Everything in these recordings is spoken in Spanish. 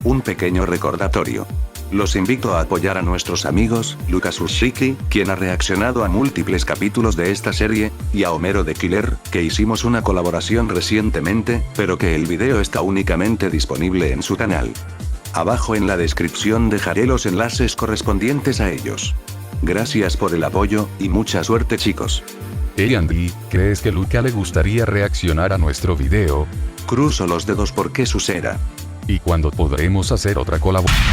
Un pequeño recordatorio. Los invito a apoyar a nuestros amigos, Lucas Ushiki, quien ha reaccionado a múltiples capítulos de esta serie, y a Homero the Killer, que hicimos una colaboración recientemente, pero que el video está únicamente disponible en su canal. Abajo en la descripción dejaré los enlaces correspondientes a ellos. Gracias por el apoyo, y mucha suerte chicos. Hey Andy, ¿crees que Luca le gustaría reaccionar a nuestro video? Cruzo los dedos porque suceda. ¿Y cuándo podremos hacer otra colaboración?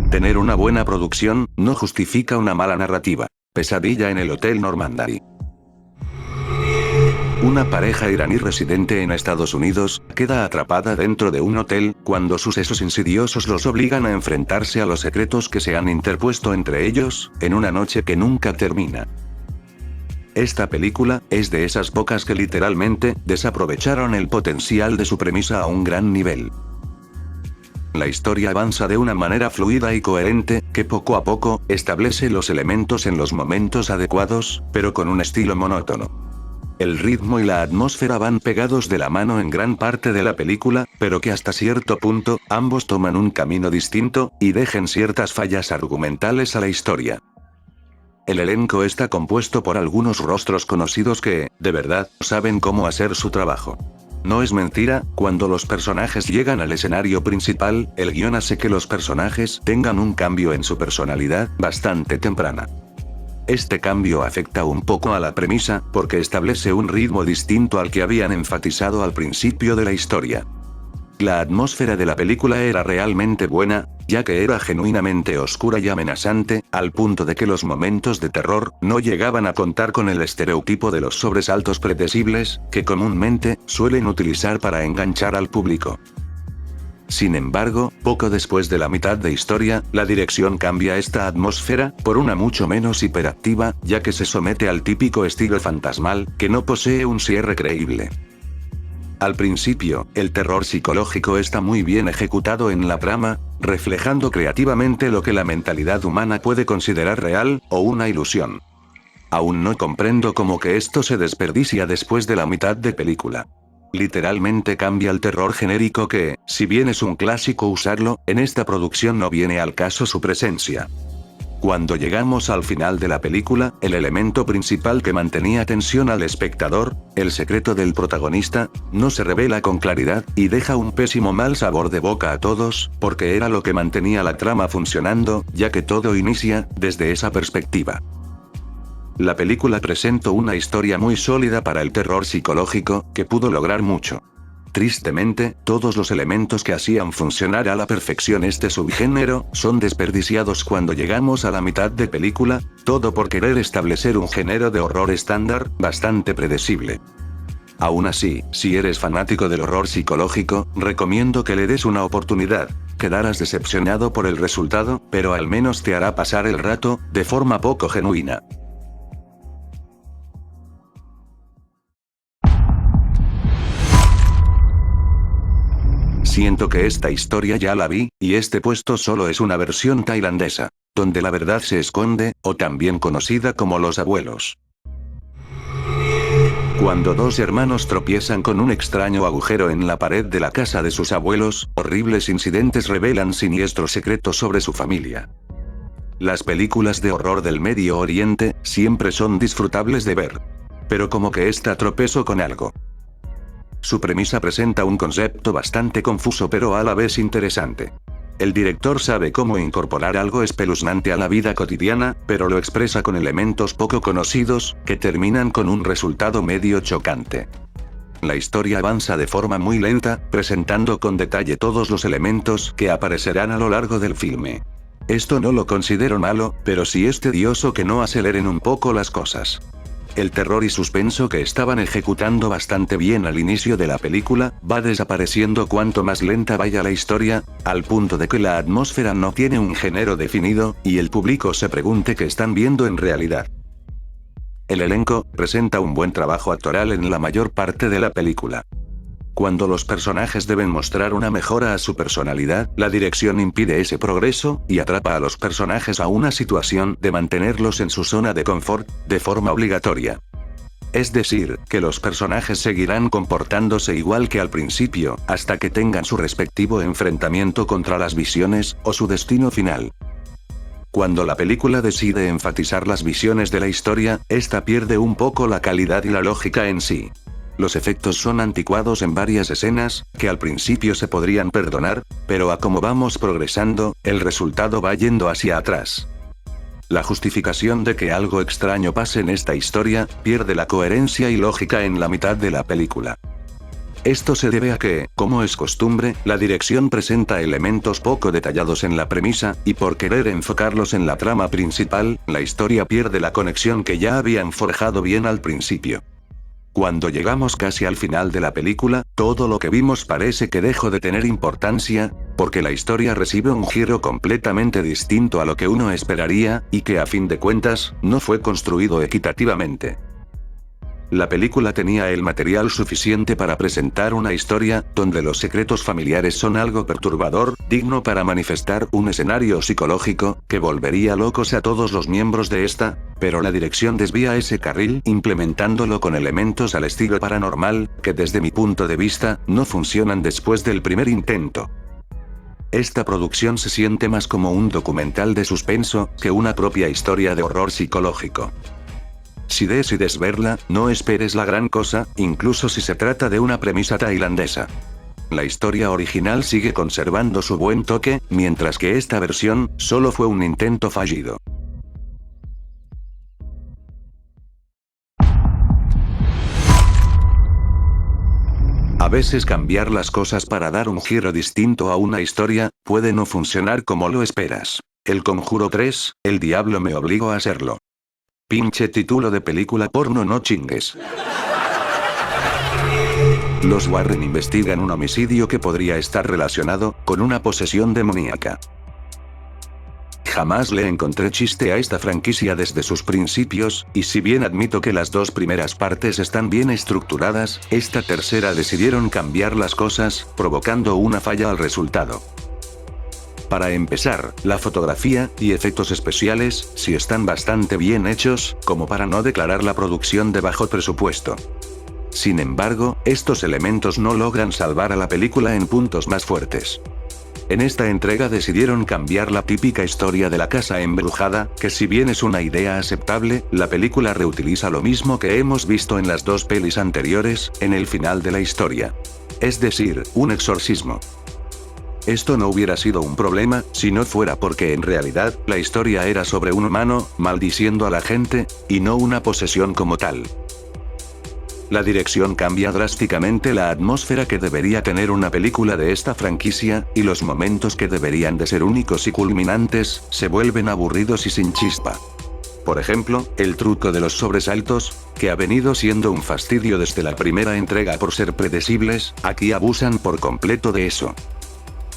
Tener una buena producción, no justifica una mala narrativa. Pesadilla en el Hotel Normandy. Una pareja iraní residente en Estados Unidos, queda atrapada dentro de un hotel, cuando sucesos insidiosos los obligan a enfrentarse a los secretos que se han interpuesto entre ellos, en una noche que nunca termina. Esta película, es de esas pocas que literalmente, desaprovecharon el potencial de su premisa a un gran nivel. La historia avanza de una manera fluida y coherente, que poco a poco, establece los elementos en los momentos adecuados, pero con un estilo monótono. El ritmo y la atmósfera van pegados de la mano en gran parte de la película, pero que hasta cierto punto, ambos toman un camino distinto, y dejan ciertas fallas argumentales a la historia. El elenco está compuesto por algunos rostros conocidos que, de verdad, saben cómo hacer su trabajo. No es mentira, cuando los personajes llegan al escenario principal, el guión hace que los personajes tengan un cambio en su personalidad, bastante temprana. Este cambio afecta un poco a la premisa, porque establece un ritmo distinto al que habían enfatizado al principio de la historia. La atmósfera de la película era realmente buena, ya que era genuinamente oscura y amenazante, al punto de que los momentos de terror no llegaban a contar con el estereotipo de los sobresaltos predecibles, que comúnmente suelen utilizar para enganchar al público. Sin embargo, poco después de la mitad de historia, la dirección cambia esta atmósfera, por una mucho menos hiperactiva, ya que se somete al típico estilo fantasmal, que no posee un cierre creíble. Al principio, el terror psicológico está muy bien ejecutado en la trama, reflejando creativamente lo que la mentalidad humana puede considerar real, o una ilusión. Aún no comprendo cómo que esto se desperdicia después de la mitad de película. Literalmente cambia el terror genérico que, si bien es un clásico usarlo, en esta producción no viene al caso su presencia. Cuando llegamos al final de la película, el elemento principal que mantenía tensión al espectador, el secreto del protagonista, no se revela con claridad, y deja un pésimo mal sabor de boca a todos, porque era lo que mantenía la trama funcionando, ya que todo inicia, desde esa perspectiva. La película presentó una historia muy sólida para el terror psicológico, que pudo lograr mucho. Tristemente, todos los elementos que hacían funcionar a la perfección este subgénero, son desperdiciados cuando llegamos a la mitad de película, todo por querer establecer un género de horror estándar, bastante predecible. Aún así, si eres fanático del horror psicológico, recomiendo que le des una oportunidad. Quedarás decepcionado por el resultado, pero al menos te hará pasar el rato, de forma poco genuina. Siento que esta historia ya la vi, y este puesto solo es una versión tailandesa, donde la verdad se esconde, o también conocida como Los Abuelos. Cuando dos hermanos tropiezan con un extraño agujero en la pared de la casa de sus abuelos, horribles incidentes revelan siniestros secretos sobre su familia. Las películas de horror del Medio Oriente, siempre son disfrutables de ver. Pero como que esta tropezó con algo. Su premisa presenta un concepto bastante confuso pero a la vez interesante. El director sabe cómo incorporar algo espeluznante a la vida cotidiana, pero lo expresa con elementos poco conocidos, que terminan con un resultado medio chocante. La historia avanza de forma muy lenta, presentando con detalle todos los elementos que aparecerán a lo largo del filme. Esto no lo considero malo, pero sí es tedioso que no aceleren un poco las cosas. El terror y suspenso que estaban ejecutando bastante bien al inicio de la película, va desapareciendo cuanto más lenta vaya la historia, al punto de que la atmósfera no tiene un género definido, y el público se pregunte qué están viendo en realidad. El elenco presenta un buen trabajo actoral en la mayor parte de la película. Cuando los personajes deben mostrar una mejora a su personalidad, la dirección impide ese progreso, y atrapa a los personajes a una situación de mantenerlos en su zona de confort, de forma obligatoria. Es decir, que los personajes seguirán comportándose igual que al principio, hasta que tengan su respectivo enfrentamiento contra las visiones, o su destino final. Cuando la película decide enfatizar las visiones de la historia, esta pierde un poco la calidad y la lógica en sí. Los efectos son anticuados en varias escenas, que al principio se podrían perdonar, pero a como vamos progresando, el resultado va yendo hacia atrás. La justificación de que algo extraño pase en esta historia, pierde la coherencia y lógica en la mitad de la película. Esto se debe a que, como es costumbre, la dirección presenta elementos poco detallados en la premisa, y por querer enfocarlos en la trama principal, la historia pierde la conexión que ya habían forjado bien al principio. Cuando llegamos casi al final de la película, todo lo que vimos parece que dejó de tener importancia, porque la historia recibe un giro completamente distinto a lo que uno esperaría, y que a fin de cuentas, no fue construido equitativamente. La película tenía el material suficiente para presentar una historia, donde los secretos familiares son algo perturbador, digno para manifestar un escenario psicológico, que volvería locos a todos los miembros de esta, pero la dirección desvía ese carril implementándolo con elementos al estilo paranormal, que desde mi punto de vista, no funcionan después del primer intento. Esta producción se siente más como un documental de suspenso, que una propia historia de horror psicológico. Si decides verla, no esperes la gran cosa, incluso si se trata de una premisa tailandesa. La historia original sigue conservando su buen toque, mientras que esta versión, solo fue un intento fallido. A veces cambiar las cosas para dar un giro distinto a una historia, puede no funcionar como lo esperas. El Conjuro 3, El diablo me obligó a hacerlo. Pinche título de película porno, no chingues. Los Warren investigan un homicidio que podría estar relacionado con una posesión demoníaca. Jamás le encontré chiste a esta franquicia desde sus principios, y si bien admito que las dos primeras partes están bien estructuradas, esta tercera decidieron cambiar las cosas, provocando una falla al resultado. Para empezar, la fotografía y efectos especiales, sí están bastante bien hechos, como para no declarar la producción de bajo presupuesto. Sin embargo, estos elementos no logran salvar a la película en puntos más fuertes. En esta entrega decidieron cambiar la típica historia de la casa embrujada, que si bien es una idea aceptable, la película reutiliza lo mismo que hemos visto en las dos pelis anteriores, en el final de la historia. Es decir, un exorcismo. Esto no hubiera sido un problema, si no fuera porque en realidad, la historia era sobre un humano, maldiciendo a la gente, y no una posesión como tal. La dirección cambia drásticamente la atmósfera que debería tener una película de esta franquicia, y los momentos que deberían de ser únicos y culminantes, se vuelven aburridos y sin chispa. Por ejemplo, el truco de los sobresaltos, que ha venido siendo un fastidio desde la primera entrega por ser predecibles, aquí abusan por completo de eso.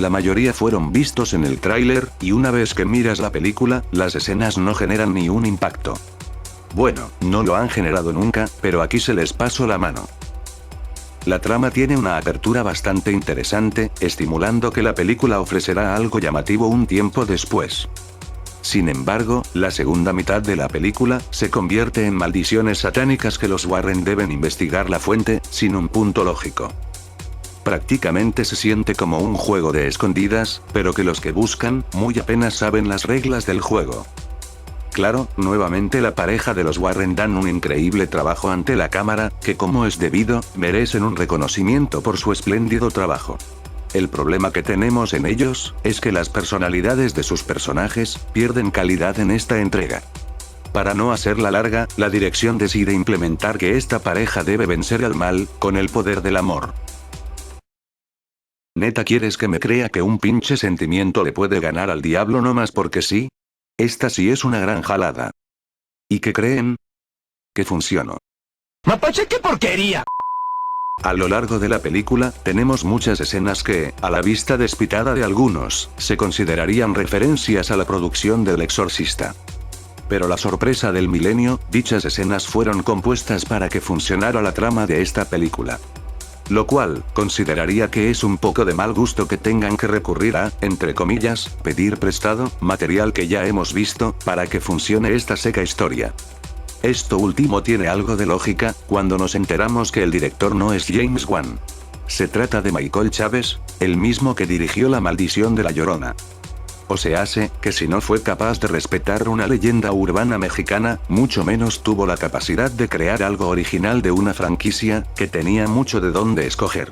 La mayoría fueron vistos en el tráiler, y una vez que miras la película, las escenas no generan ni un impacto. Bueno, no lo han generado nunca, pero aquí se les pasó la mano. La trama tiene una apertura bastante interesante, estimulando que la película ofrecerá algo llamativo un tiempo después. Sin embargo, la segunda mitad de la película se convierte en maldiciones satánicas que los Warren deben investigar la fuente, sin un punto lógico. Prácticamente se siente como un juego de escondidas, pero que los que buscan, muy apenas saben las reglas del juego. Claro, nuevamente la pareja de los Warren dan un increíble trabajo ante la cámara, que como es debido, merecen un reconocimiento por su espléndido trabajo. El problema que tenemos en ellos, es que las personalidades de sus personajes, pierden calidad en esta entrega. Para no hacerla larga, la dirección decide implementar que esta pareja debe vencer al mal, con el poder del amor. ¿Neta quieres que me crea que un pinche sentimiento le puede ganar al diablo no más porque sí? Esta sí es una gran jalada. ¿Y qué creen? que funcionó. ¡Mapache, qué porquería! A lo largo de la película, tenemos muchas escenas que, a la vista despitada de algunos, se considerarían referencias a la producción del Exorcista. Pero la sorpresa del milenio, dichas escenas fueron compuestas para que funcionara la trama de esta película. Lo cual, consideraría que es un poco de mal gusto que tengan que recurrir a, entre comillas, pedir prestado, material que ya hemos visto, para que funcione esta seca historia. Esto último tiene algo de lógica, cuando nos enteramos que el director no es James Wan. Se trata de Michael Chaves, el mismo que dirigió La Maldición de La Llorona. O se hace, que si no fue capaz de respetar una leyenda urbana mexicana, mucho menos tuvo la capacidad de crear algo original de una franquicia, que tenía mucho de dónde escoger.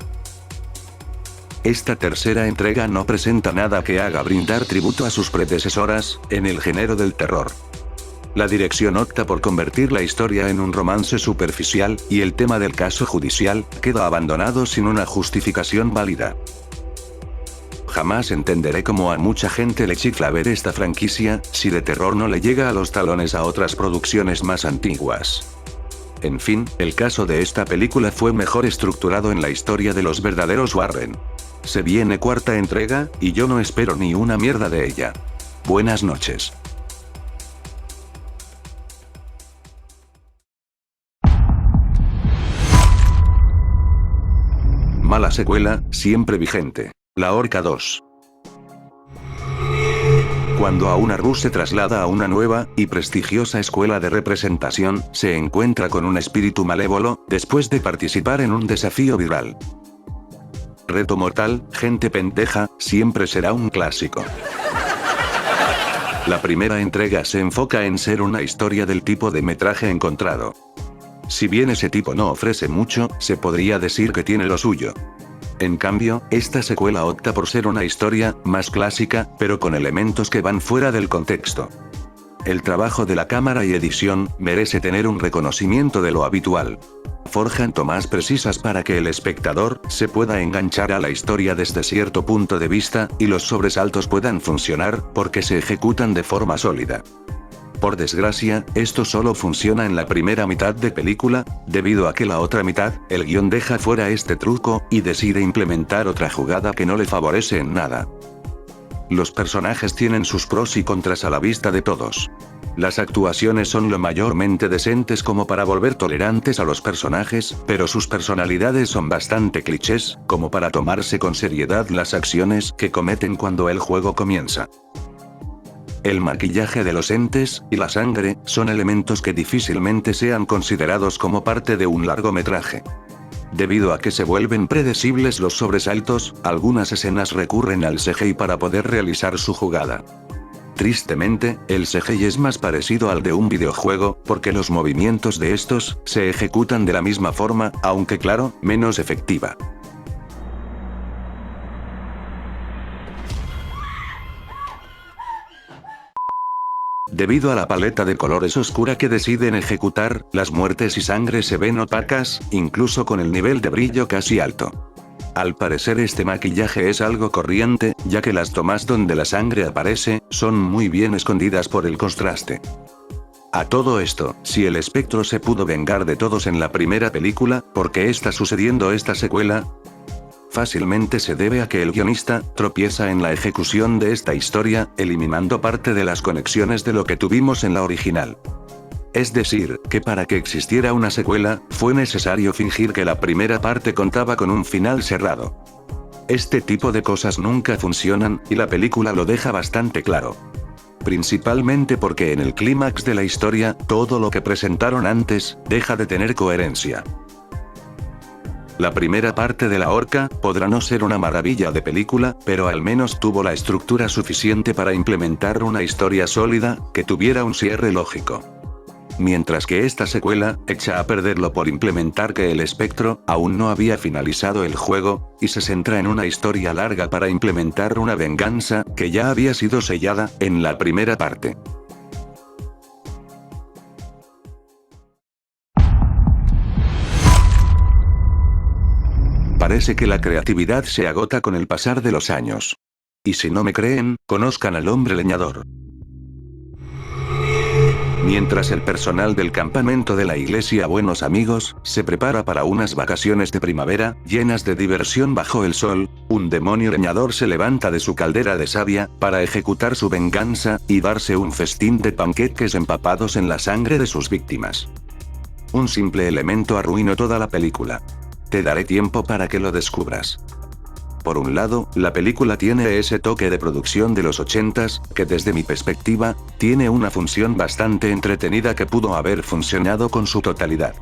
Esta tercera entrega no presenta nada que haga brindar tributo a sus predecesoras, en el género del terror. La dirección opta por convertir la historia en un romance superficial, y el tema del caso judicial, queda abandonado sin una justificación válida. Jamás entenderé cómo a mucha gente le chifla ver esta franquicia, si de terror no le llega a los talones a otras producciones más antiguas. En fin, el caso de esta película fue mejor estructurado en la historia de los verdaderos Warren. Se viene cuarta entrega, y yo no espero ni una mierda de ella. Buenas noches. Mala secuela, siempre vigente. La Horca 2. Cuando Aún Ar-Rus se traslada a una nueva y prestigiosa escuela de representación, se encuentra con un espíritu malévolo, después de participar en un desafío viral. Reto mortal, gente pendeja, siempre será un clásico. La primera entrega se enfoca en ser una historia del tipo de metraje encontrado. Si bien ese tipo no ofrece mucho, se podría decir que tiene lo suyo. En cambio, esta secuela opta por ser una historia, más clásica, pero con elementos que van fuera del contexto. El trabajo de la cámara y edición, merece tener un reconocimiento de lo habitual. Forjan tomas precisas para que el espectador, se pueda enganchar a la historia desde cierto punto de vista, y los sobresaltos puedan funcionar, porque se ejecutan de forma sólida. Por desgracia, esto solo funciona en la primera mitad de película, debido a que la otra mitad, el guión deja fuera este truco, y decide implementar otra jugada que no le favorece en nada. Los personajes tienen sus pros y contras a la vista de todos. Las actuaciones son lo mayormente decentes como para volver tolerantes a los personajes, pero sus personalidades son bastante clichés, como para tomarse con seriedad las acciones que cometen cuando el juego comienza. El maquillaje de los entes, y la sangre, son elementos que difícilmente sean considerados como parte de un largometraje. Debido a que se vuelven predecibles los sobresaltos, algunas escenas recurren al CGI para poder realizar su jugada. Tristemente, el CGI es más parecido al de un videojuego, porque los movimientos de estos, se ejecutan de la misma forma, aunque claro, menos efectiva. Debido a la paleta de colores oscura que deciden ejecutar, las muertes y sangre se ven opacas, incluso con el nivel de brillo casi alto. Al parecer este maquillaje es algo corriente, ya que las tomas donde la sangre aparece, son muy bien escondidas por el contraste. A todo esto, si el espectro se pudo vengar de todos en la primera película, ¿por qué está sucediendo esta secuela? Fácilmente se debe a que el guionista tropieza en la ejecución de esta historia, eliminando parte de las conexiones de lo que tuvimos en la original. Es decir, que para que existiera una secuela, fue necesario fingir que la primera parte contaba con un final cerrado. Este tipo de cosas nunca funcionan, y la película lo deja bastante claro. Principalmente porque en el clímax de la historia, todo lo que presentaron antes, deja de tener coherencia. La primera parte de La Horca, podrá no ser una maravilla de película, pero al menos tuvo la estructura suficiente para implementar una historia sólida, que tuviera un cierre lógico. Mientras que esta secuela, echa a perderlo por implementar que el espectro, aún no había finalizado el juego, y se centra en una historia larga para implementar una venganza, que ya había sido sellada, en la primera parte. Parece que la creatividad se agota con el pasar de los años. Y si no me creen, conozcan al hombre leñador. Mientras el personal del campamento de la iglesia Buenos Amigos, se prepara para unas vacaciones de primavera, llenas de diversión bajo el sol, un demonio leñador se levanta de su caldera de savia, para ejecutar su venganza, y darse un festín de panqueques empapados en la sangre de sus víctimas. Un simple elemento arruinó toda la película. Te daré tiempo para que lo descubras. Por un lado, la película tiene ese toque de producción de los 80s, que desde mi perspectiva, tiene una función bastante entretenida que pudo haber funcionado con su totalidad.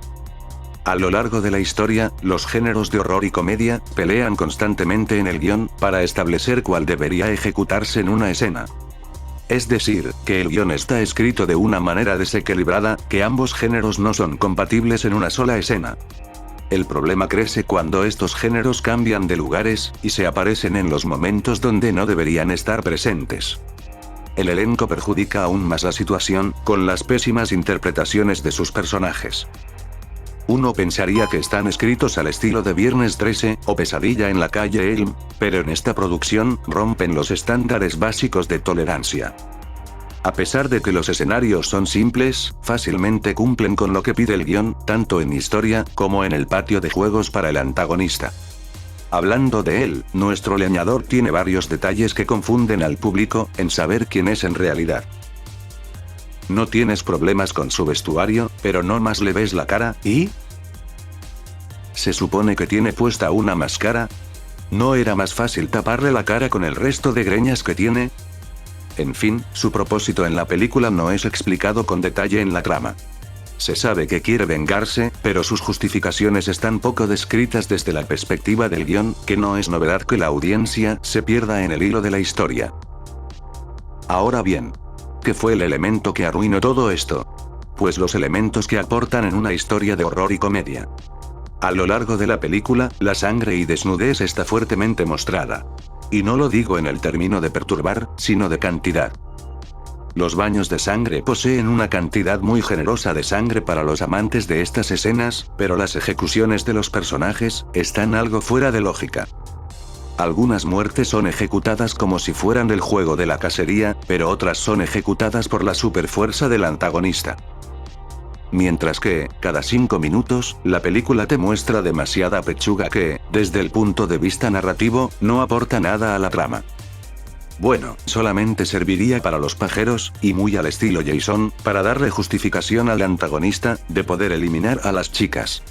A lo largo de la historia, los géneros de horror y comedia, pelean constantemente en el guión, para establecer cuál debería ejecutarse en una escena. Es decir, que el guión está escrito de una manera desequilibrada, que ambos géneros no son compatibles en una sola escena. El problema crece cuando estos géneros cambian de lugares, y se aparecen en los momentos donde no deberían estar presentes. El elenco perjudica aún más la situación, con las pésimas interpretaciones de sus personajes. Uno pensaría que están escritos al estilo de Viernes 13, o Pesadilla en la calle Elm, pero en esta producción, rompen los estándares básicos de tolerancia. A pesar de que los escenarios son simples, fácilmente cumplen con lo que pide el guión, tanto en historia, como en el patio de juegos para el antagonista. Hablando de él, nuestro leñador tiene varios detalles que confunden al público, en saber quién es en realidad. No tienes problemas con su vestuario, pero no más le ves la cara, ¿y? ¿Se supone que tiene puesta una máscara? ¿No era más fácil taparle la cara con el resto de greñas que tiene? En fin, su propósito en la película no es explicado con detalle en la trama. Se sabe que quiere vengarse, pero sus justificaciones están poco descritas desde la perspectiva del guión, que no es novedad que la audiencia se pierda en el hilo de la historia. Ahora bien, ¿qué fue el elemento que arruinó todo esto? Pues los elementos que aportan en una historia de horror y comedia. A lo largo de la película, la sangre y desnudez está fuertemente mostrada. Y no lo digo en el término de perturbar, sino de cantidad. Los baños de sangre poseen una cantidad muy generosa de sangre para los amantes de estas escenas, pero las ejecuciones de los personajes están algo fuera de lógica. Algunas muertes son ejecutadas como si fueran del juego de la cacería, pero otras son ejecutadas por la superfuerza del antagonista. Mientras que, cada 5 minutos, la película te muestra demasiada pechuga que, desde el punto de vista narrativo, no aporta nada a la trama. Bueno, solamente serviría para los pajeros, y muy al estilo Jason, para darle justificación al antagonista, de poder eliminar a las chicas.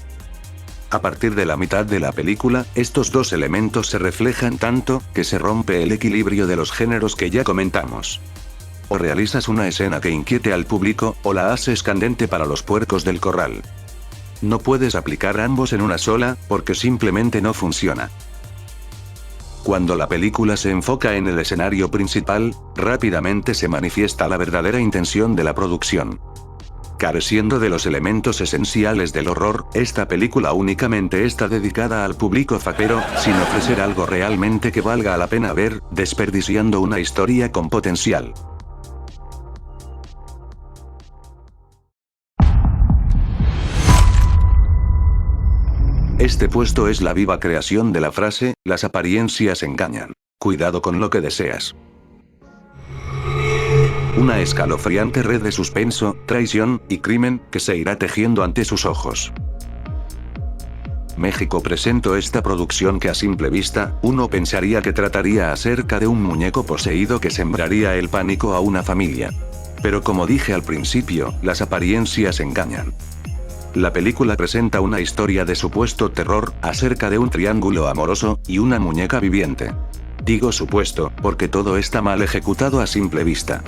A partir de la mitad de la película, estos dos elementos se reflejan tanto, que se rompe el equilibrio de los géneros que ya comentamos. O realizas una escena que inquiete al público, o la haces candente para los puercos del corral. No puedes aplicar ambos en una sola, porque simplemente no funciona. Cuando la película se enfoca en el escenario principal, rápidamente se manifiesta la verdadera intención de la producción. Careciendo de los elementos esenciales del horror, esta película únicamente está dedicada al público fapero, sin ofrecer algo realmente que valga la pena ver, desperdiciando una historia con potencial. Este puesto es la viva creación de la frase, las apariencias engañan. Cuidado con lo que deseas. Una escalofriante red de suspenso, traición y crimen que se irá tejiendo ante sus ojos. México presentó esta producción que a simple vista, uno pensaría que trataría acerca de un muñeco poseído que sembraría el pánico a una familia. Pero como dije al principio, las apariencias engañan. La película presenta una historia de supuesto terror, acerca de un triángulo amoroso, y una muñeca viviente. Digo supuesto, porque todo está mal ejecutado a simple vista.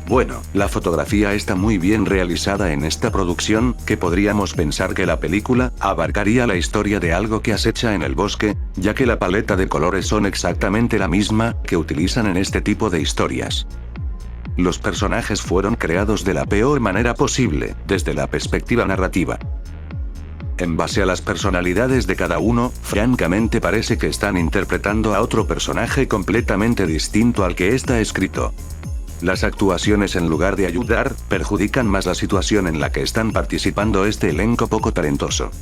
Bueno, la fotografía está muy bien realizada en esta producción, que podríamos pensar que la película abarcaría la historia de algo que acecha en el bosque, ya que la paleta de colores son exactamente la misma que utilizan en este tipo de historias. Los personajes fueron creados de la peor manera posible, desde la perspectiva narrativa. En base a las personalidades de cada uno, francamente parece que están interpretando a otro personaje completamente distinto al que está escrito. Las actuaciones, en lugar de ayudar, perjudican más la situación en la que están participando este elenco poco talentoso.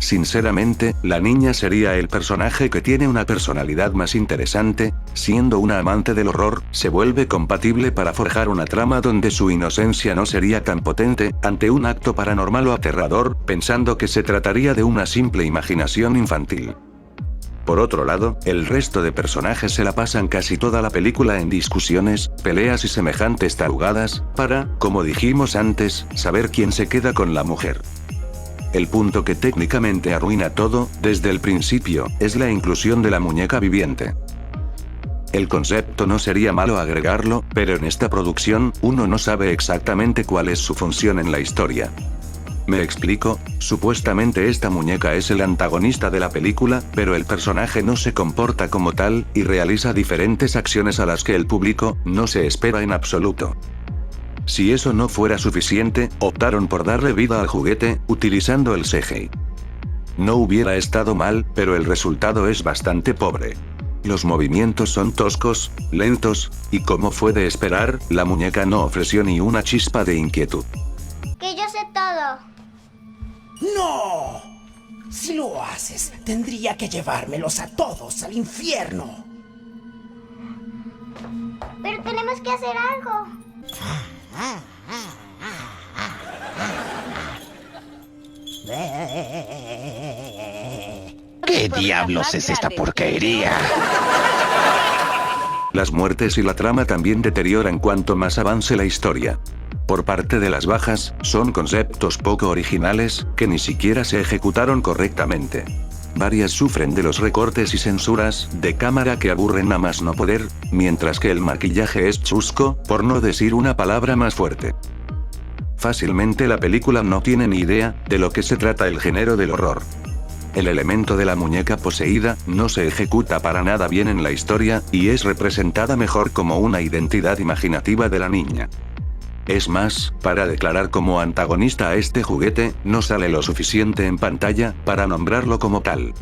Sinceramente, la niña sería el personaje que tiene una personalidad más interesante, siendo una amante del horror, se vuelve compatible para forjar una trama donde su inocencia no sería tan potente, ante un acto paranormal o aterrador, pensando que se trataría de una simple imaginación infantil. Por otro lado, el resto de personajes se la pasan casi toda la película en discusiones, peleas y semejantes tarugadas, para, como dijimos antes, saber quién se queda con la mujer. El punto que técnicamente arruina todo, desde el principio, es la inclusión de la muñeca viviente. El concepto no sería malo agregarlo, pero en esta producción, uno no sabe exactamente cuál es su función en la historia. Me explico, supuestamente esta muñeca es el antagonista de la película, pero el personaje no se comporta como tal, y realiza diferentes acciones a las que el público no se espera en absoluto. Si eso no fuera suficiente, optaron por darle vida al juguete, utilizando el CGI. No hubiera estado mal, pero el resultado es bastante pobre. Los movimientos son toscos, lentos, y como fue de esperar, la muñeca no ofreció ni una chispa de inquietud. Que yo sé todo. ¡No! Si lo haces, tendría que llevármelos a todos al infierno. Pero tenemos que hacer algo. ¿Qué diablos es esta porquería? Las muertes y la trama también deterioran cuanto más avance la historia. Por parte de las bajas, son conceptos poco originales, que ni siquiera se ejecutaron correctamente. Varias sufren de los recortes y censuras de cámara que aburren a más no poder, mientras que el maquillaje es chusco, por no decir una palabra más fuerte. Fácilmente la película no tiene ni idea de lo que se trata el género del horror. El elemento de la muñeca poseída no se ejecuta para nada bien en la historia, y es representada mejor como una identidad imaginativa de la niña. Es más, para declarar como antagonista a este juguete, no sale lo suficiente en pantalla para nombrarlo como tal.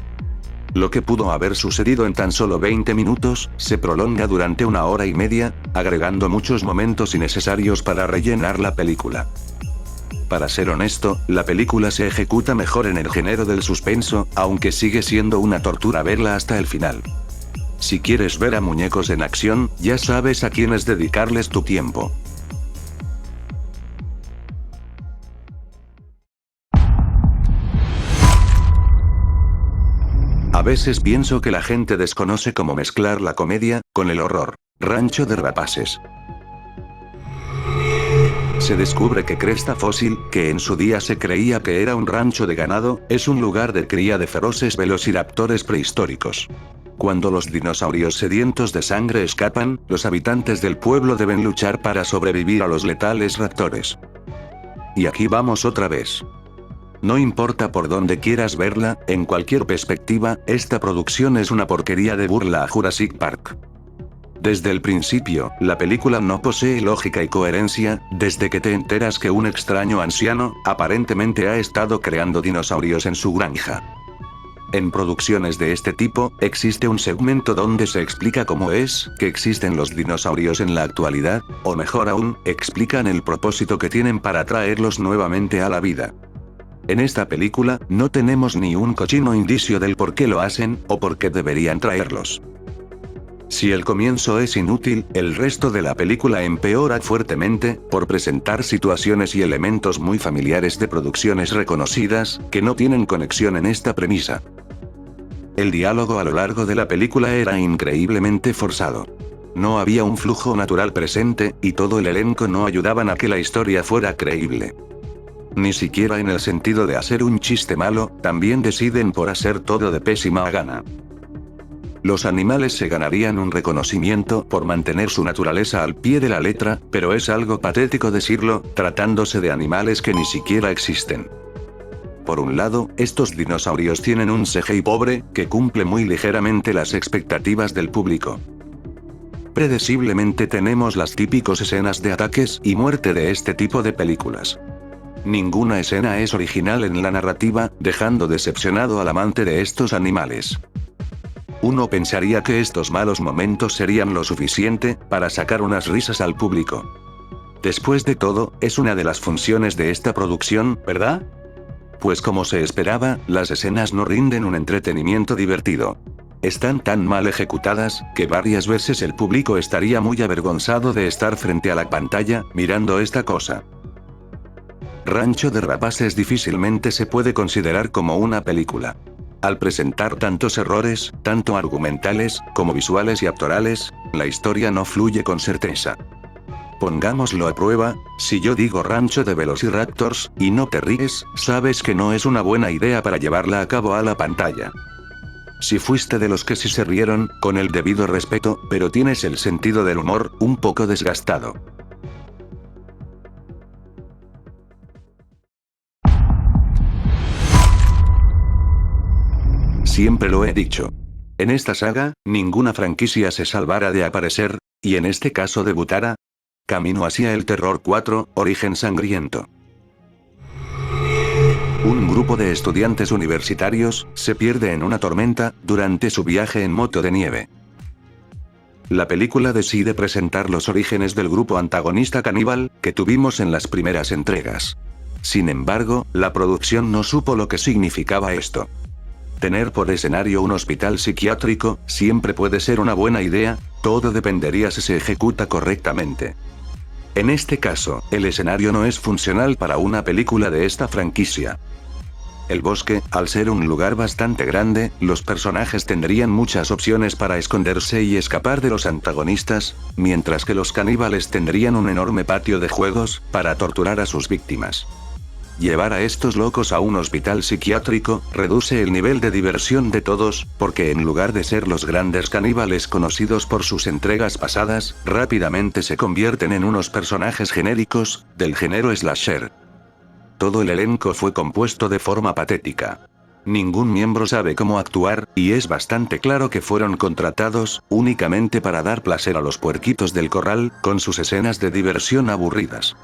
Lo que pudo haber sucedido en tan solo 20 minutos, se prolonga durante 1 hora y media, agregando muchos momentos innecesarios para rellenar la película. Para ser honesto, la película se ejecuta mejor en el género del suspenso, aunque sigue siendo una tortura verla hasta el final. Si quieres ver a muñecos en acción, ya sabes a quiénes dedicarles tu tiempo. A veces pienso que la gente desconoce cómo mezclar la comedia con el horror. Rancho de Rapaces. Se descubre que Cresta Fósil, que en su día se creía que era un rancho de ganado, es un lugar de cría de feroces velociraptores prehistóricos. Cuando los dinosaurios sedientos de sangre escapan, los habitantes del pueblo deben luchar para sobrevivir a los letales raptores. Y aquí vamos otra vez. No importa por dónde quieras verla, en cualquier perspectiva, esta producción es una porquería de burla a Jurassic Park. Desde el principio, la película no posee lógica y coherencia, desde que te enteras que un extraño anciano, aparentemente ha estado creando dinosaurios en su granja. En producciones de este tipo, existe un segmento donde se explica cómo es que existen los dinosaurios en la actualidad, o mejor aún, explican el propósito que tienen para traerlos nuevamente a la vida. En esta película, no tenemos ni un cochino indicio del por qué lo hacen, o por qué deberían traerlos. Si el comienzo es inútil, el resto de la película empeora fuertemente, por presentar situaciones y elementos muy familiares de producciones reconocidas, que no tienen conexión en esta premisa. El diálogo a lo largo de la película era increíblemente forzado. No había un flujo natural presente, y todo el elenco no ayudaban a que la historia fuera creíble. Ni siquiera en el sentido de hacer un chiste malo, también deciden por hacer todo de pésima gana. Los animales se ganarían un reconocimiento por mantener su naturaleza al pie de la letra, pero es algo patético decirlo, tratándose de animales que ni siquiera existen. Por un lado, estos dinosaurios tienen un CGI pobre, que cumple muy ligeramente las expectativas del público. Predeciblemente tenemos las típicas escenas de ataques y muerte de este tipo de películas. Ninguna escena es original en la narrativa, dejando decepcionado al amante de estos animales. Uno pensaría que estos malos momentos serían lo suficiente para sacar unas risas al público. Después de todo, es una de las funciones de esta producción, ¿verdad? Pues como se esperaba, las escenas no rinden un entretenimiento divertido. están tan mal ejecutadas, que varias veces el público estaría muy avergonzado de estar frente a la pantalla, mirando esta cosa. Rancho de Rapaces difícilmente se puede considerar como una película. Al presentar tantos errores, tanto argumentales, como visuales y actorales, la historia no fluye con certeza. Pongámoslo a prueba, si yo digo Rancho de Velociraptors, y no te ríes, sabes que no es una buena idea para llevarla a cabo a la pantalla. Si fuiste de los que sí se rieron, con el debido respeto, pero tienes el sentido del humor un poco desgastado. Siempre lo he dicho. En esta saga, ninguna franquicia se salvará de aparecer, y en este caso debutará. Camino hacia el Terror 4, Origen Sangriento. Un grupo de estudiantes universitarios se pierde en una tormenta durante su viaje en moto de nieve. La película decide presentar los orígenes del grupo antagonista caníbal que tuvimos en las primeras entregas. Sin embargo, la producción no supo lo que significaba esto. Tener por escenario un hospital psiquiátrico siempre puede ser una buena idea, todo dependería si se ejecuta correctamente. En este caso, el escenario no es funcional para una película de esta franquicia. El bosque, al ser un lugar bastante grande, los personajes tendrían muchas opciones para esconderse y escapar de los antagonistas, mientras que los caníbales tendrían un enorme patio de juegos para torturar a sus víctimas. Llevar a estos locos a un hospital psiquiátrico reduce el nivel de diversión de todos, porque en lugar de ser los grandes caníbales conocidos por sus entregas pasadas, rápidamente se convierten en unos personajes genéricos, del género slasher. Todo el elenco fue compuesto de forma patética. Ningún miembro sabe cómo actuar, y es bastante claro que fueron contratados únicamente para dar placer a los puerquitos del corral, con sus escenas de diversión aburridas.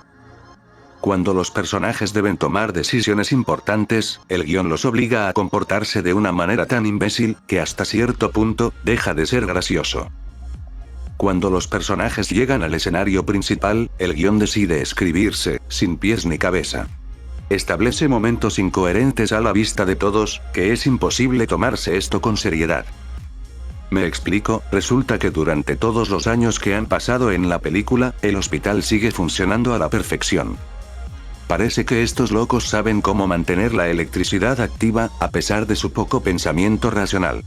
Cuando los personajes deben tomar decisiones importantes, el guión los obliga a comportarse de una manera tan imbécil, que hasta cierto punto, deja de ser gracioso. Cuando los personajes llegan al escenario principal, el guión decide escribirse, sin pies ni cabeza. Establece momentos incoherentes a la vista de todos, que es imposible tomarse esto con seriedad. Me explico, resulta que durante todos los años que han pasado en la película, el hospital sigue funcionando a la perfección. Parece que estos locos saben cómo mantener la electricidad activa, a pesar de su poco pensamiento racional.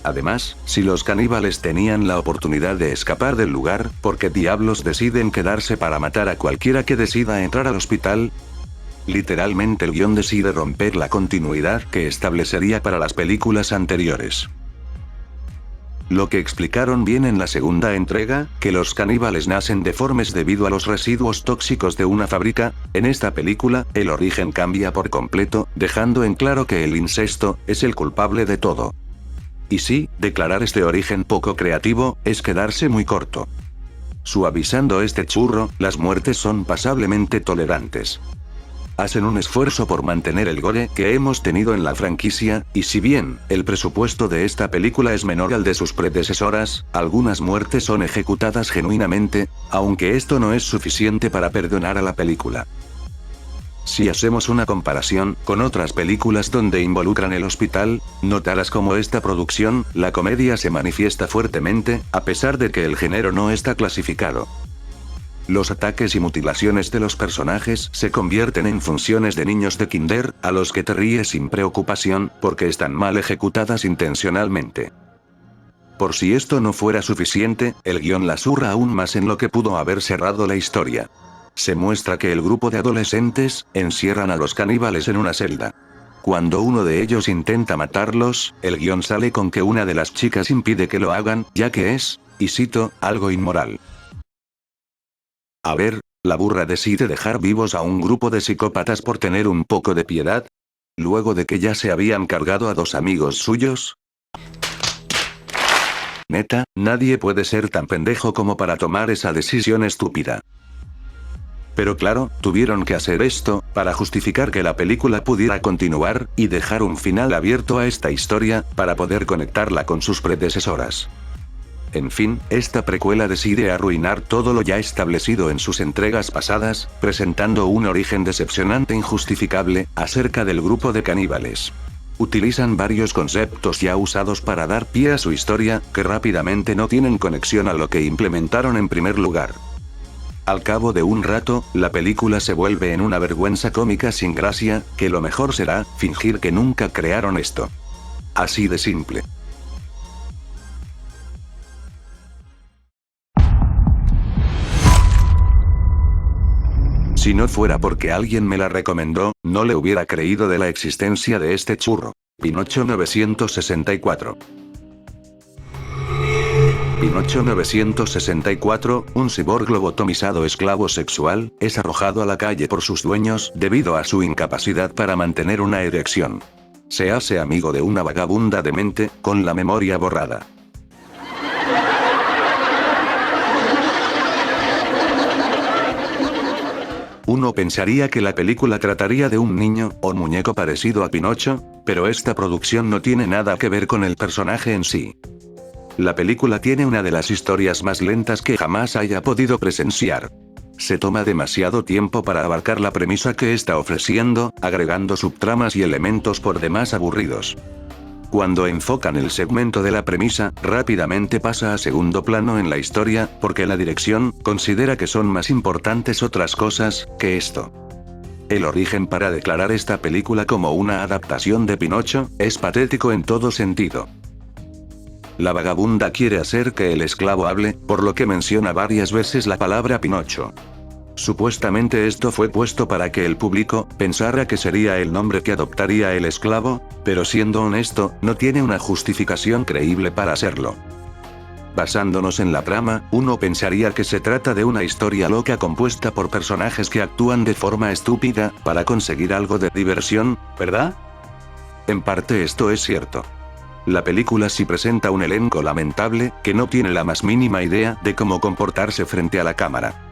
Además, si los caníbales tenían la oportunidad de escapar del lugar, ¿por qué diablos deciden quedarse para matar a cualquiera que decida entrar al hospital? Literalmente el guión decide romper la continuidad que establecería para las películas anteriores. Lo que explicaron bien en la segunda entrega, que los caníbales nacen deformes debido a los residuos tóxicos de una fábrica, en esta película, el origen cambia por completo, dejando en claro que el incesto es el culpable de todo. Y sí, declarar este origen poco creativo, es quedarse muy corto. Suavizando este churro, las muertes son pasablemente tolerantes. Hacen un esfuerzo por mantener el gore que hemos tenido en la franquicia, y si bien, el presupuesto de esta película es menor al de sus predecesoras, algunas muertes son ejecutadas genuinamente, aunque esto no es suficiente para perdonar a la película. Si hacemos una comparación con otras películas donde involucran el hospital, notarás cómo esta producción, la comedia se manifiesta fuertemente, a pesar de que el género no está clasificado. Los ataques y mutilaciones de los personajes se convierten en funciones de niños de kinder, a los que te ríes sin preocupación, porque están mal ejecutadas intencionalmente. Por si esto no fuera suficiente, el guión la zurra aún más en lo que pudo haber cerrado la historia. Se muestra que el grupo de adolescentes encierran a los caníbales en una celda. Cuando uno de ellos intenta matarlos, el guión sale con que una de las chicas impide que lo hagan, ya que es, y cito, algo inmoral. A ver, ¿la burra decide dejar vivos a un grupo de psicópatas por tener un poco de piedad? Luego de que ya se habían cargado a 2 amigos suyos. Neta, nadie puede ser tan pendejo como para tomar esa decisión estúpida. Pero claro, tuvieron que hacer esto, para justificar que la película pudiera continuar, y dejar un final abierto a esta historia, para poder conectarla con sus predecesoras. En fin, esta precuela decide arruinar todo lo ya establecido en sus entregas pasadas, presentando un origen decepcionante e injustificable, acerca del grupo de caníbales. Utilizan varios conceptos ya usados para dar pie a su historia, que rápidamente no tienen conexión a lo que implementaron en primer lugar. Al cabo de un rato, la película se vuelve en una vergüenza cómica sin gracia, que lo mejor será fingir que nunca crearon esto. Así de simple. Si no fuera porque alguien me la recomendó, no le hubiera creído de la existencia de este churro. Pinocho 964. Pinocho 964, un cyborg lobotomizado esclavo sexual, es arrojado a la calle por sus dueños debido a su incapacidad para mantener una erección. Se hace amigo de una vagabunda demente, con la memoria borrada. Uno pensaría que la película trataría de un niño, o muñeco parecido a Pinocho, pero esta producción no tiene nada que ver con el personaje en sí. La película tiene una de las historias más lentas que jamás haya podido presenciar. Se toma demasiado tiempo para abarcar la premisa que está ofreciendo, agregando subtramas y elementos por demás aburridos. Cuando enfocan el segmento de la premisa, rápidamente pasa a segundo plano en la historia, porque la dirección considera que son más importantes otras cosas que esto. El origen para declarar esta película como una adaptación de Pinocho es patético en todo sentido. La vagabunda quiere hacer que el esclavo hable, por lo que menciona varias veces la palabra Pinocho. Supuestamente esto fue puesto para que el público pensara que sería el nombre que adoptaría el esclavo, pero siendo honesto, no tiene una justificación creíble para hacerlo. Basándonos en la trama, uno pensaría que se trata de una historia loca compuesta por personajes que actúan de forma estúpida, para conseguir algo de diversión, ¿verdad? En parte esto es cierto. La película sí presenta un elenco lamentable, que no tiene la más mínima idea de cómo comportarse frente a la cámara.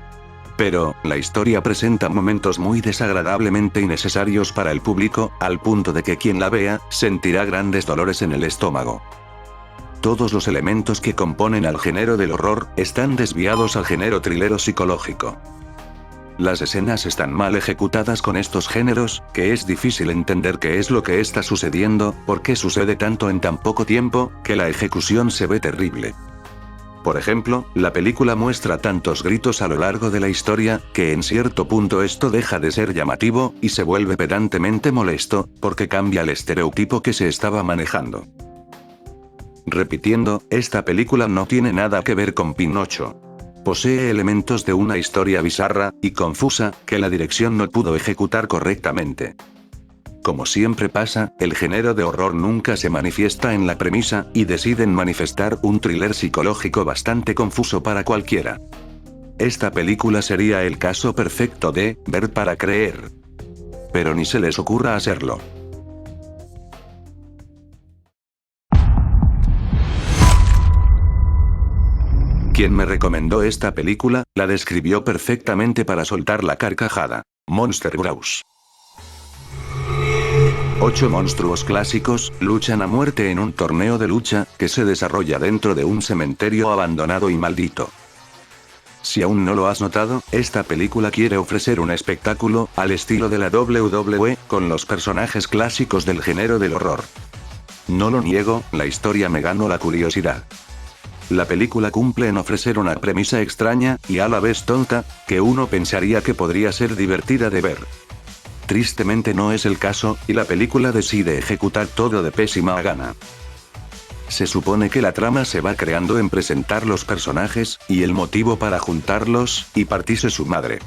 Pero, la historia presenta momentos muy desagradablemente innecesarios para el público, al punto de que quien la vea, sentirá grandes dolores en el estómago. Todos los elementos que componen al género del horror, están desviados al género thriller psicológico. Las escenas están mal ejecutadas con estos géneros, que es difícil entender qué es lo que está sucediendo, por qué sucede tanto en tan poco tiempo, que la ejecución se ve terrible. Por ejemplo, la película muestra tantos gritos a lo largo de la historia, que en cierto punto esto deja de ser llamativo, y se vuelve pedantemente molesto, porque cambia el estereotipo que se estaba manejando. Repitiendo, esta película no tiene nada que ver con Pinocho. Posee elementos de una historia bizarra y confusa, que la dirección no pudo ejecutar correctamente. Como siempre pasa, el género de horror nunca se manifiesta en la premisa, y deciden manifestar un thriller psicológico bastante confuso para cualquiera. Esta película sería el caso perfecto de ver para creer. Pero ni se les ocurra hacerlo. Quien me recomendó esta película, la describió perfectamente para soltar la carcajada. Monster Bros. 8 monstruos clásicos luchan a muerte en un torneo de lucha, que se desarrolla dentro de un cementerio abandonado y maldito. Si aún no lo has notado, esta película quiere ofrecer un espectáculo, al estilo de la WWE, con los personajes clásicos del género del horror. No lo niego, la historia me ganó la curiosidad. La película cumple en ofrecer una premisa extraña, y a la vez tonta, que uno pensaría que podría ser divertida de ver. Tristemente no es el caso, y la película decide ejecutar todo de pésima gana. Se supone que la trama se va creando en presentar los personajes, y el motivo para juntarlos, y partirse su madre.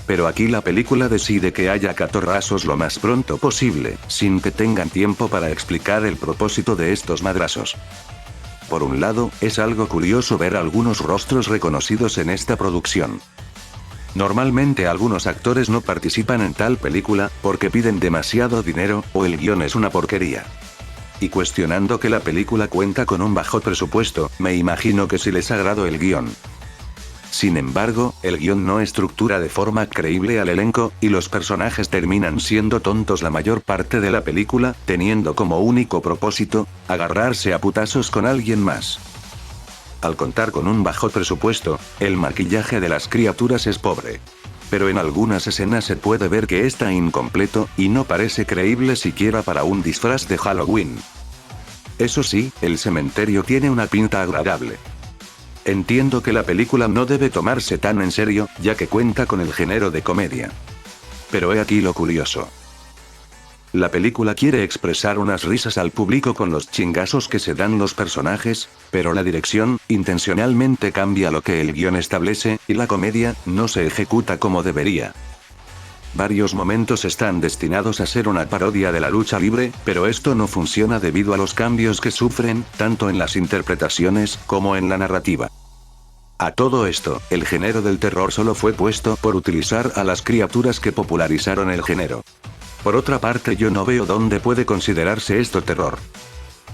Pero aquí la película decide que haya catorrazos lo más pronto posible, sin que tengan tiempo para explicar el propósito de estos madrazos. Por un lado, es algo curioso ver algunos rostros reconocidos en esta producción. Normalmente algunos actores no participan en tal película, porque piden demasiado dinero, o el guión es una porquería. Y cuestionando que la película cuenta con un bajo presupuesto, me imagino que sí les agradó el guión. Sin embargo, el guión no estructura de forma creíble al elenco, y los personajes terminan siendo tontos la mayor parte de la película, teniendo como único propósito, agarrarse a putazos con alguien más. Al contar con un bajo presupuesto, el maquillaje de las criaturas es pobre. pero en algunas escenas se puede ver que está incompleto, y no parece creíble siquiera para un disfraz de Halloween. Eso sí, el cementerio tiene una pinta agradable. Entiendo que la película no debe tomarse tan en serio, ya que cuenta con el género de comedia. Pero he aquí lo curioso. La película quiere expresar unas risas al público con los chingazos que se dan los personajes, pero la dirección, intencionalmente cambia lo que el guión establece, y la comedia, no se ejecuta como debería. Varios momentos están destinados a ser una parodia de la lucha libre, pero esto no funciona debido a los cambios que sufren, tanto en las interpretaciones, como en la narrativa. A todo esto, el género del terror solo fue puesto por utilizar a las criaturas que popularizaron el género. Por otra parte, yo no veo dónde puede considerarse esto terror.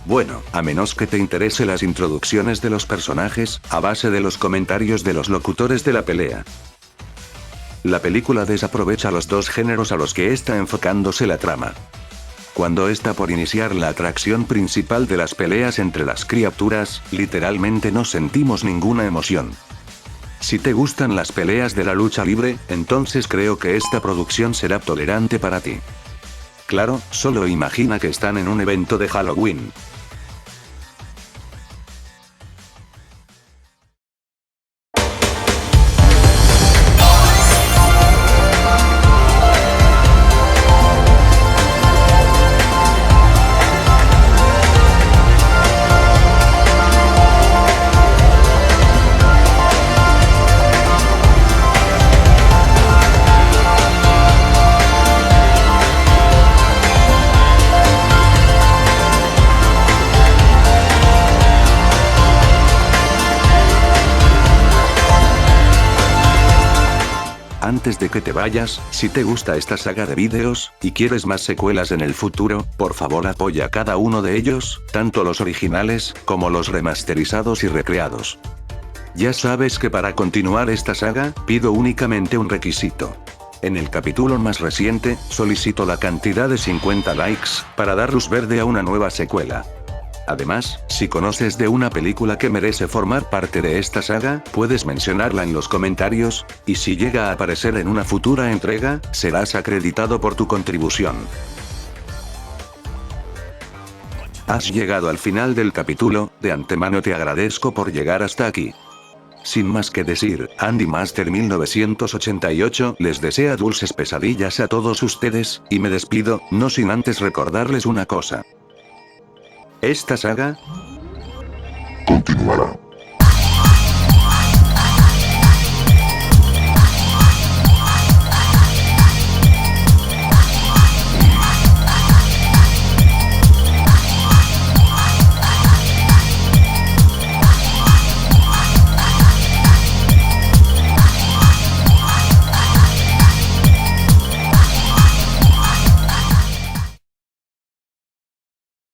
Bueno, a menos que te interese las introducciones de los personajes, a base de los comentarios de los locutores de la pelea. La película desaprovecha los dos géneros a los que está enfocándose la trama. Cuando está por iniciar la atracción principal de las peleas entre las criaturas, literalmente no sentimos ninguna emoción. Si te gustan las peleas de la lucha libre, entonces creo que esta producción será tolerante para ti. Claro, solo imagina que están en un evento de Halloween. Antes de que te vayas, si te gusta esta saga de vídeos, y quieres más secuelas en el futuro, por favor apoya cada uno de ellos, tanto los originales, como los remasterizados y recreados. Ya sabes que para continuar esta saga, pido únicamente un requisito. En el capítulo más reciente, solicito la cantidad de 50 likes, para dar luz verde a una nueva secuela. Además, si conoces de una película que merece formar parte de esta saga, puedes mencionarla en los comentarios, y si llega a aparecer en una futura entrega, serás acreditado por tu contribución. Has llegado al final del capítulo, de antemano te agradezco por llegar hasta aquí. Sin más que decir, Andy Master 1988 les desea dulces pesadillas a todos ustedes, y me despido, no sin antes recordarles una cosa. Esta saga continuará.